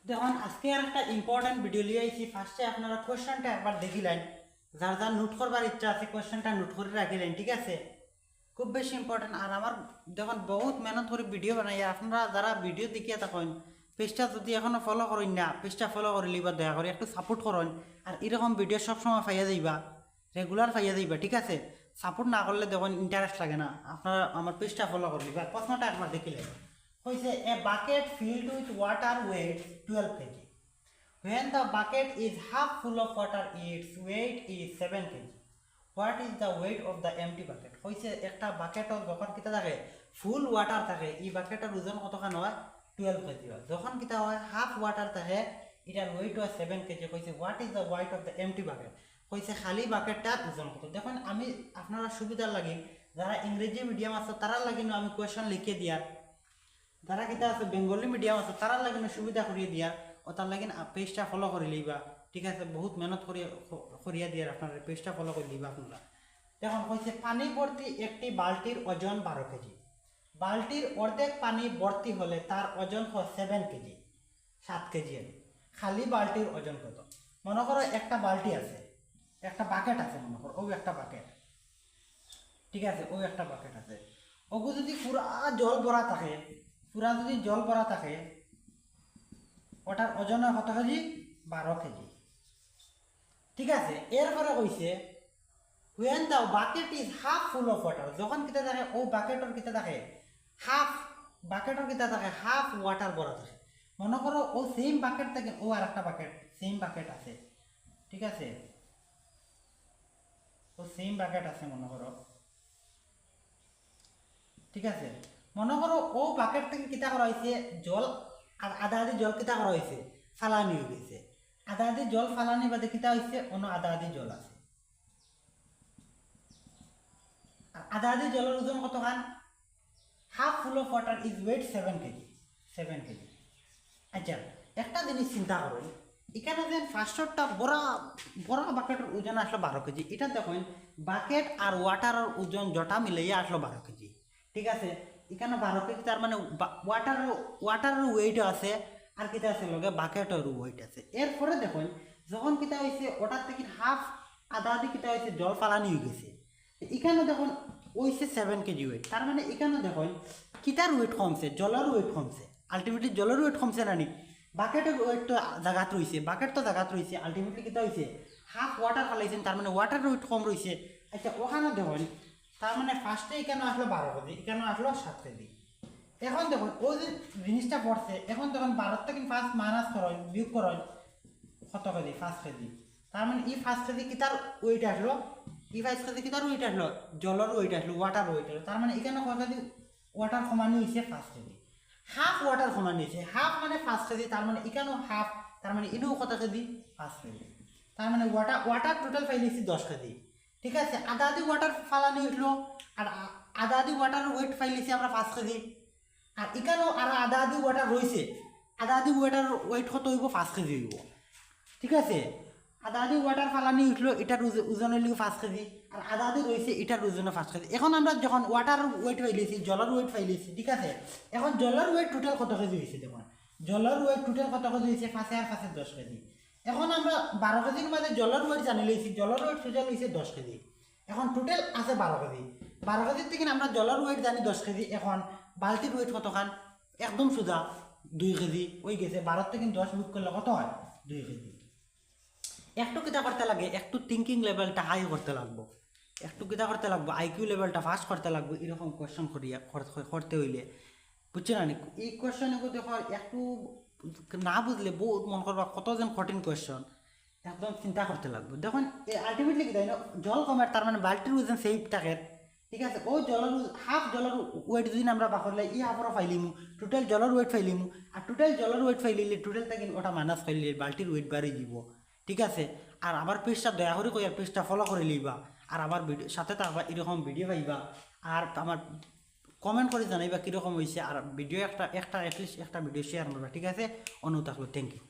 দেখুন আজকে আর একটা ইম্পর্টেন্ট ভিডিও লিয়ে আইছি। ফার্স্টে আপনারা কোয়েশ্চেনটা একবার দেখিলেন, যার যার নোট করবার ইচ্ছা আছে কোয়েশ্চেনটা নোট করে রাখিলেন, ঠিক আছে? খুব বেশি ইম্পর্টেন্ট। আর আমার দেখুন বহুত মেহনত করে ভিডিও বানাই, আপনারা যারা ভিডিও দেখিয়া থাকেন পেজটা যদি এখনো ফলো করেন না, পেজটা ফলো করে লিবা, দয়া করে একটু সাপোর্ট করেন। আর এরকম ভিডিও সবসময় পাইয়া যাইবা, রেগুলার পাইয়া যাইবা, ঠিক আছে? সাপোর্ট না করলে দেখুন ইন্টারেস্ট লাগে না। আপনারা আমার পেজটা ফলো করে লিবা। প্রশ্নটা একবার দেখিলেন, হয়েছে a bucket filled with water weight 12 kg. When the bucket is half full of water, its weight is 7 kg. What is the weight of the empty bucket? হয়েছে একটা বাকেটও যখন কিতা থাকে ফুল ওয়াটার থাকে, এই বাকেটের ওজন কতখান হয়? 12 কেজি হয়। যখন কিতা হয় হাফ ওয়াটার থাকে, এটার ওয়েট হয় 7 কেজি। হয়েছে what is the weight of the MT bucket? হয়েছে খালি বাকেটটার ওজন কত। দেখুন আমি আপনারা সুবিধার লাগি যারা ইংরেজি মিডিয়াম আছে তারা লাগি আমি কোয়েশন লিখে দিয়ার, যারা কিতা আছে বেঙ্গলি মিডিয়াম আছে তারা লাগে সুবিধা করিয়ে দিয়া, ও তার লাগে পেজটা ফলো করে লইবা, ঠিক আছে? বহুত মেহনত করিয়া দিয়ার আপনার পেজটা ফলো করে লইবা আপনারা। দেখুন হয়েছে পানি ভর্তি একটি বালতির ওজন 12 কেজি। বালতির অর্ধেক পানি ভর্তি হলে তার ওজন হয় 7 কেজি, 7 কেজি। খালি বালতির ওজন কত? মনে করো একটা বালতি আছে, একটা বাকেট আছে, মনে করো ও একটা বাকেট, ঠিক আছে? ও একটা বাকেট আছে, ওগু যদি পুরা জল ভরা থাকে, পুরা যদি জল ভরা থাকে, ওটার ওজন কত কেজি? 12 কেজি, ঠিক আছে? এরপরে কইছে when the bucket is half full of water, যখন কিতা থাকে ও বাকেটর কিতা থাকে হাফ, বাকেটর কিতা থাকে হাফ ওয়াটার ভরা থাকে। মনে করো ও সেম বাকেট থেকে ও আর একটা বাকেট, সেম বাকেট আছে, ঠিক আছে? ও সেম বাকেট আছে মনে করো, ঠিক আছে? মনে করো ও বাকেট থেকে কিতা করা হয়েছে জল, আর আধা আধি জল কিতা করা হয়েছে ফালানি হয়ে গেছে। আধা আধি জল ফালানি বাদে কিতা হয়েছে অন্য আধা আধি জল আছে। আর আধা আধি জলের ওজন কত খান? Half full of water is weight 7 kg, 7 kg. আচ্ছা একটা জিনিস চিন্তা করুন, এখানে যে ফার্স্টটা বড় বড় বাকেটের ওজন আসলো 12 কেজি, এটা দেখুন বাকেট আর ওয়াটারের ওজন জটা মিলাইয়া আসলো 12 কেজি, ঠিক আছে? এখানে 12 কেজি, তার মানে ওয়াটারের ওয়েট আছে আর কিতা আছে লগে বাকেটের ওয়েট আছে। এরপরে দেখুন যখন কিতা হয়েছে ওটার থেকে হাফ আধা আধি কিতা হয়েছে জল ফালানি হয়ে গেছে, এখানে দেখুন ওইছে 7 কেজি ওয়েট। তার মানে এখানে দেখুন কিতার ওয়েট কমছে, জলের ওয়েট কমছে। আলটিমেটলি জলের ওয়েট কমছে না নি? বাকেটের ওয়েট তো জায়গাত রয়েছে, বাকেট তো জায়গাত রয়েছে, আলটিমেটলি কিতা হয়েছে হাফ ওয়াটার ফালাইছেন, তার মানে ওয়াটার ওয়েট কম রয়েছে। আচ্ছা ওখানে দেখুন তার মানে ফার্স্টে এখানে আসলো 12 কেজি, এখানে আসলো 7 কেজি। এখন দেখুন ও যে জিনিসটা পড়ছে, এখন দেখুন 12 থেকে ফার্স্ট মাইনাস করেন, বিয়োগ করেন কত কেজি? 5 কেজি। তার মানে এই 5 কেজি কিতার ওয়েট আসলো, এই 5 কেজি কিতার ওয়েট আসলো জলের ওয়েট আসলো, ওয়াটার ওয়েট আসলো। তার মানে এখানে কত কেজি ওয়াটার সমানই হয়েছে 5 কেজি। হাফ ওয়াটার সমান হয়েছে, হাফ মানে 5 কেজি, তার মানে এখানেও হাফ, তার মানে এটাও কত কেজি? 5 কেজি। তার মানে ওয়াটার টোটাল ফাইলিয়েছি 10 কেজি, ঠিক আছে? আধা আধি ওয়াটার ফালানি হইলো, আর আধা আধি ওয়াটার ওয়েট ফাইলিয়েছি আমরা 5 কেজি। আর এখানেও আর আধা আধি ওয়াটার রয়েছে, আধা আধি ওয়াটার ওয়েট কত হইব? 5 কেজি হইব, ঠিক আছে? আধা আধি ওয়াটার ফালানি উঠলো, এটার ওজন হইল 5 কেজি, আর আধা আধি রয়েছে এটার ওজন 5 কেজি। এখন আমরা যখন ওয়াটার ওয়েট ফাইলিয়েছি, জলের ওয়েট ফাইলিয়েছি, ঠিক আছে? এখন জলের ওয়েট টোটাল কত কেজি হয়েছে? দেখুন জলের ওয়েট টোটাল কত কেজি হয়েছে? 5 আর 5 10 কেজি। এখন আমরা 12 কেজির মধ্যে জলের ওয়েট জানি লইছি, জলের ওয়েট টোটাল হয়েছে 10 কেজি। এখন টোটাল আছে 12 কেজি, 12 কেজির থেকে আমরা জলের ওয়েট জানি 10 কেজি। এখন বালতির ওয়েট কত খান? একদম সোজা 2 কেজি ওই গেছে। 12 থেকে 10 বিয়োগ করলে কত হয়? 2 কেজি। একটু কিতা করতে লাগে, একটু থিঙ্কিং লেভেলটা হাই করতে লাগবো, একটু কিতা করতে লাগবো, আইকিউ লেভেলটা ফাস্ট করতে লাগবো। এরকম কোয়েশ্চন করিয়া করতে হইলে বুঝছে না? এই কোয়েশ্চন দেখো একটু না বুঝলে বহুত মন করবা কতজন কঠিন কোয়েশ্চন, একদম চিন্তা করতে লাগবে। দেখুন আলটিমেটলি কি তাই না, জল কমের তার মানে বাল্টির ওজন সেফ থাকে, ঠিক আছে? ও জলের হাফ জলের ওয়েট যদি আমরা বাকরলে ই হাফরও ফাইলিমু, টোটাল জলের ওয়েট ফাইলিমু, আর টোটাল জলের ওয়েট ফাইলিলে টোটাল থেকে ওটা মাইনাস ফাইলিলে বাল্টির ওয়েট বাড়ি যাব, ঠিক আছে? আর আমার পেজটা দয়া করে কই আর পেজটা ফলো করে লইবা, আর আমার ভিডিও সাথে থাকবা, এরকম ভিডিও পাইবা। আর আমার কমেন্ট করে জানাইবা কীরকম হয়েছে, আর ভিডিও একটা অ্যাটলিস্ট একটা ভিডিও শেয়ার করবা, ঠিক আছে? অনুরোধ থাকলো, থ্যাংক ইউ।